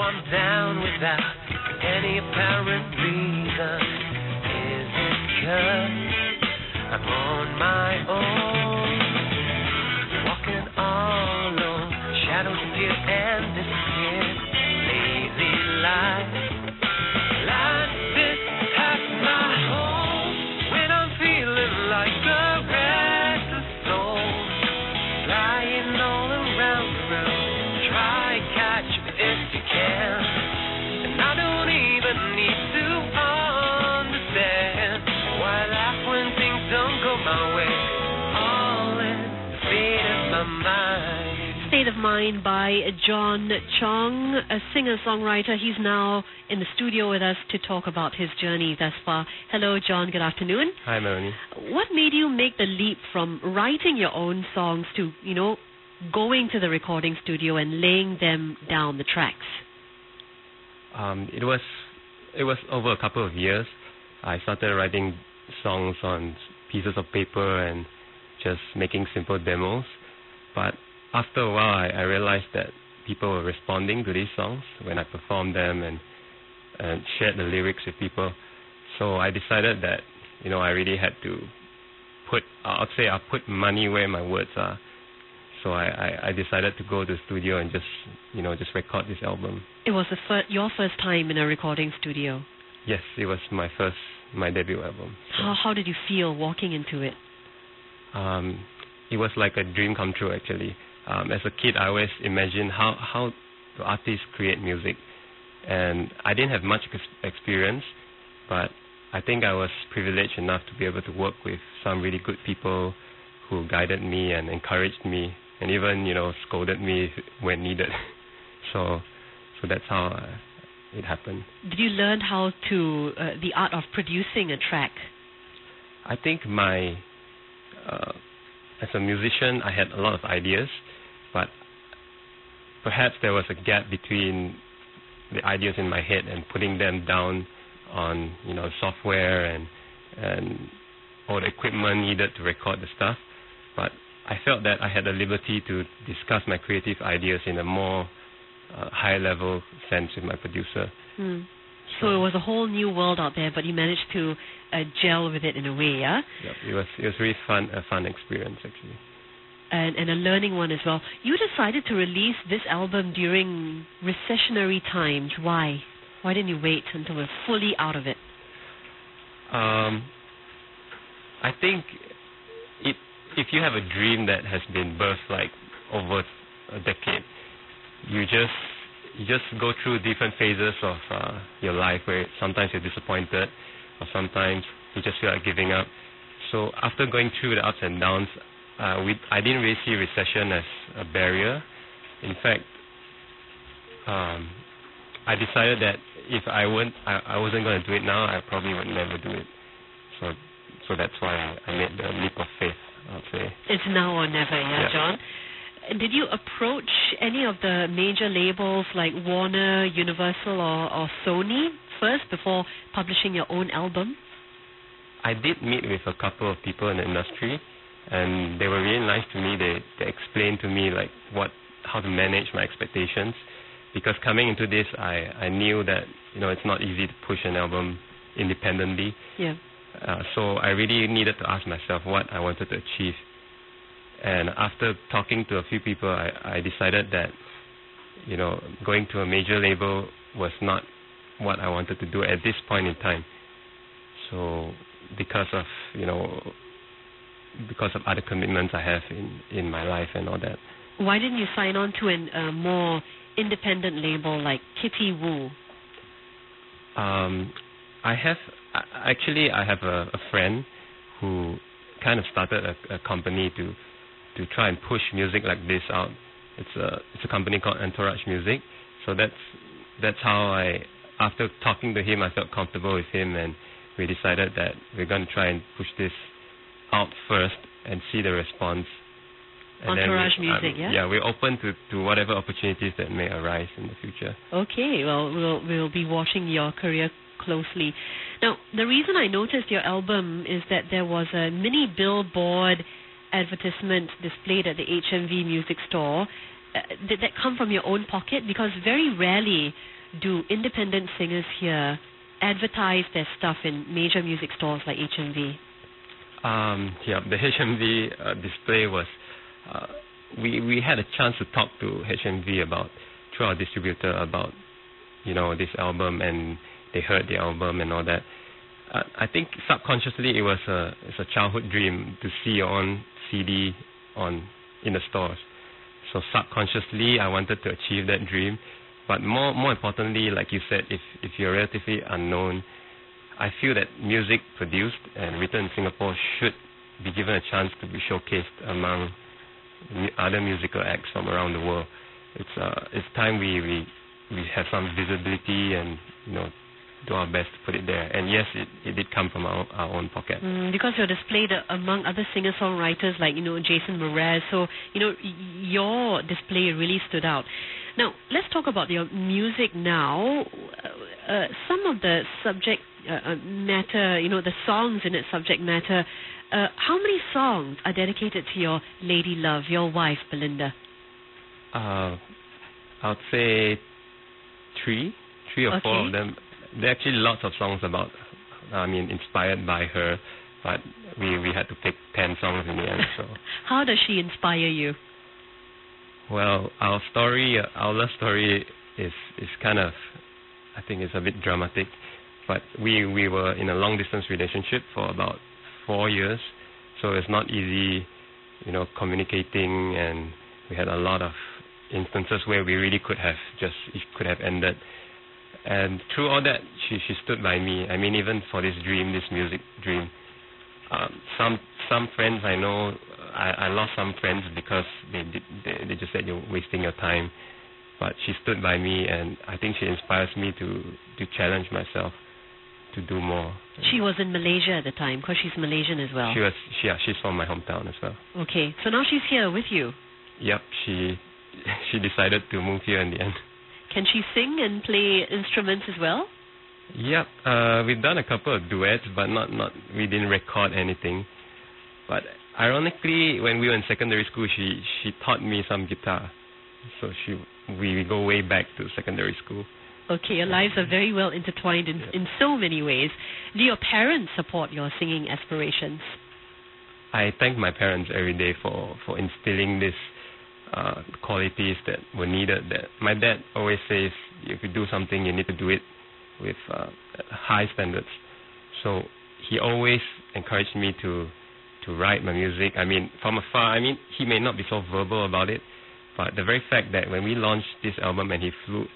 I'm down without any apparent reason. Is it 'cause I'm on my own, walking all alone? Shadows appear and disappear. Lazy life, life is half my home. When I'm feeling like a restless soul, flying all around the room. Try catch me if you can, and I don't even need to understand why I laugh when things don't go my way. All in the state of my mind. State of Mind by Jon Chong, a singer-songwriter. He's now in the studio with us to talk about his journey thus far. Hello, Jon. Good afternoon. Hi, Melanie. What made you make the leap from writing your own songs to, going to the recording studio and laying them down, the tracks? It was over a couple of years. I started writing songs on pieces of paper and just making simple demos. But after a while, I realized that people were responding to these songs when I performed them and shared the lyrics with people. So I decided that, I really had to I put money where my words are. So I decided to go to the studio and just record this album. It was your first time in a recording studio? Yes, it was my debut album. So. How did you feel walking into it? It was like a dream come true, actually. As a kid, I always imagined how do artists create music. And I didn't have much experience, but I think I was privileged enough to be able to work with some really good people who guided me and encouraged me, and even, scolded me when needed. So that's how it happened. Did you learn how to, the art of producing a track? I think as a musician, I had a lot of ideas, but perhaps there was a gap between the ideas in my head and putting them down on, software and all the equipment needed to record the stuff. But I felt that I had the liberty to discuss my creative ideas in a more high-level sense with my producer. So it was a whole new world out there, but you managed to gel with it in a way, yeah? Yep, it was really a fun experience, actually. And a learning one as well. You decided to release this album during recessionary times. Why? Why didn't you wait until we're fully out of it? I think if you have a dream that has been birthed like over a decade, you just go through different phases of your life where sometimes you're disappointed or sometimes you just feel like giving up. So after going through the ups and downs, I didn't really see recession as a barrier. In fact, I decided that if I wasn't going to do it now, I probably would never do it. So that's why I made the leap of faith, I'd say. It's now or never, yeah, Jon? Did you approach any of the major labels like Warner, Universal, or Sony first before publishing your own album? I did meet with a couple of people in the industry, and they were really nice to me. They explained to me like how to manage my expectations, because coming into this, I knew that it's not easy to push an album independently. Yeah. So I really needed to ask myself what I wanted to achieve. And after talking to a few people, I decided that, going to a major label was not what I wanted to do at this point in time. So because of other commitments I have in my life and all that. Why didn't you sign on to a more independent label like Kitty Wu? I have a friend who kind of started a company to try and push music like this out. It's a company called Entourage Music. So that's how after talking to him, I felt comfortable with him, and we decided that we're going to try and push this out first and see the response. And Entourage Music, yeah? Yeah, we're open to whatever opportunities that may arise in the future. Okay, well, we'll be watching your career closely. Now, the reason I noticed your album is that there was a mini billboard advertisement displayed at the HMV Music Store, did that come from your own pocket? Because very rarely do independent singers here advertise their stuff in major music stores like HMV. Yeah, the HMV display was. We had a chance to talk to HMV through our distributor about, this album, and they heard the album and all that. I think subconsciously it's a childhood dream to see your own CD in the stores. So subconsciously I wanted to achieve that dream. But more importantly, like you said, if you're relatively unknown, I feel that music produced and written in Singapore should be given a chance to be showcased among other musical acts from around the world. It's time we have some visibility and do our best to put it there. And yes, it did come from our own pocket. Because you're displayed among other singer-songwriters like Jason Mraz, so your display really stood out. Now let's talk about your music now. Some of the subject matter, the songs in its subject matter. How many songs are dedicated to your lady love, your wife, Belinda? I'd say three or four of them. There are actually lots of songs inspired by her, but we had to pick 10 songs in the end. So. How does she inspire you? Well, our love story is kind of, I think it's a bit dramatic, but we were in a long distance relationship for about 4 years, so it's not easy, communicating, and we had a lot of instances where we really could have ended. And through all that, she stood by me. I mean, even for this music dream. Some friends I know, I lost some friends because they just said you're wasting your time. But she stood by me, and I think she inspires me to challenge myself to do more. She was in Malaysia at the time, because she's Malaysian as well. She's from my hometown as well. Okay, so now she's here with you. Yep, she decided to move here in the end. Can she sing and play instruments as well? Yep, we've done a couple of duets, but we didn't record anything. But ironically, when we were in secondary school, she taught me some guitar. So we go way back to secondary school. Okay, your lives are very well intertwined in so many ways. Do your parents support your singing aspirations? I thank my parents every day for instilling this qualities that were needed. That my dad always says, if you do something, you need to do it with high standards. So he always encouraged me to write my music. I mean, from afar, he may not be so verbal about it, but the very fact that when we launched this album and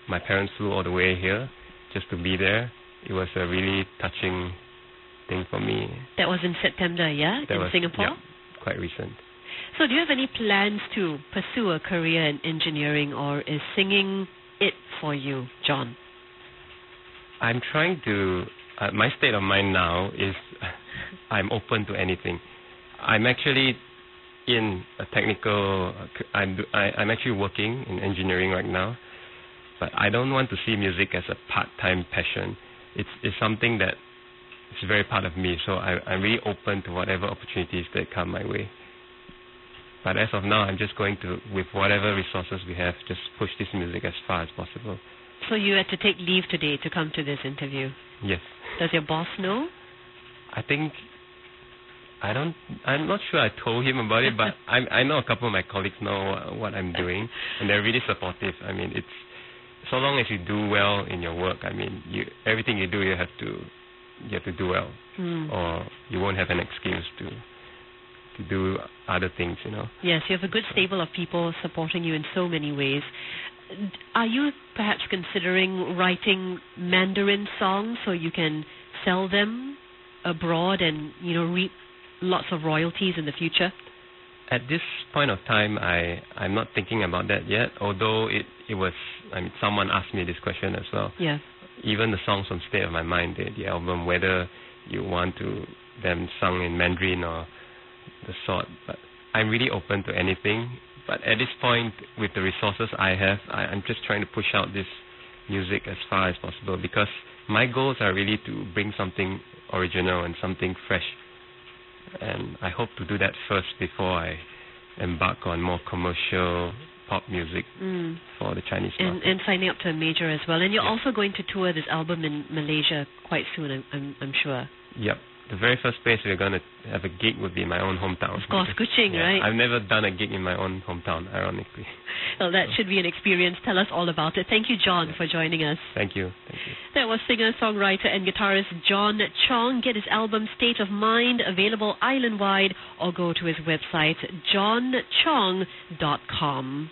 my parents flew all the way here just to be there, it was a really touching thing for me. That was in September, in Singapore? Yeah, quite recent. So do you have any plans to pursue a career in engineering, or is singing it for you, Jon? I'm trying to... my state of mind now is I'm open to anything. I'm actually in a technical... I'm actually working in engineering right now, but I don't want to see music as a part-time passion. It's something that is very part of me, so I'm really open to whatever opportunities that come my way. But as of now, I'm just going to, with whatever resources we have, just push this music as far as possible. So you had to take leave today to come to this interview? Yes. Does your boss know? I'm not sure I told him about it, but I know a couple of my colleagues know what I'm doing, and they're really supportive. It's so long as you do well in your work. Everything you do, you have to do well, or you won't have an excuse to do other things, Yes, you have a good stable of people supporting you in so many ways. Are you perhaps considering writing Mandarin songs so you can sell them abroad and, reap lots of royalties in the future? At this point of time, I'm not thinking about that yet, although it was, someone asked me this question as well. Yeah. Even the songs from State of My Mind, the album, whether you want them sung in Mandarin or the sort, but I'm really open to anything. But at this point, with the resources I have, I'm just trying to push out this music as far as possible, because my goals are really to bring something original and something fresh, and I hope to do that first before I embark on more commercial pop music for the Chinese market. And signing up to a major as well. And you're Yeah. also going to tour this album in Malaysia quite soon, I'm sure. Yep. The very first place we're going to have a gig would be in my own hometown. Of course, Kuching, Yeah, right? I've never done a gig in my own hometown, ironically. Well, that should be an experience. Tell us all about it. Thank you, Jon, for joining us. Thank you. Thank you. That was singer, songwriter, and guitarist Jon Chong. Get his album State of Mind available island-wide, or go to his website, jonchong.com.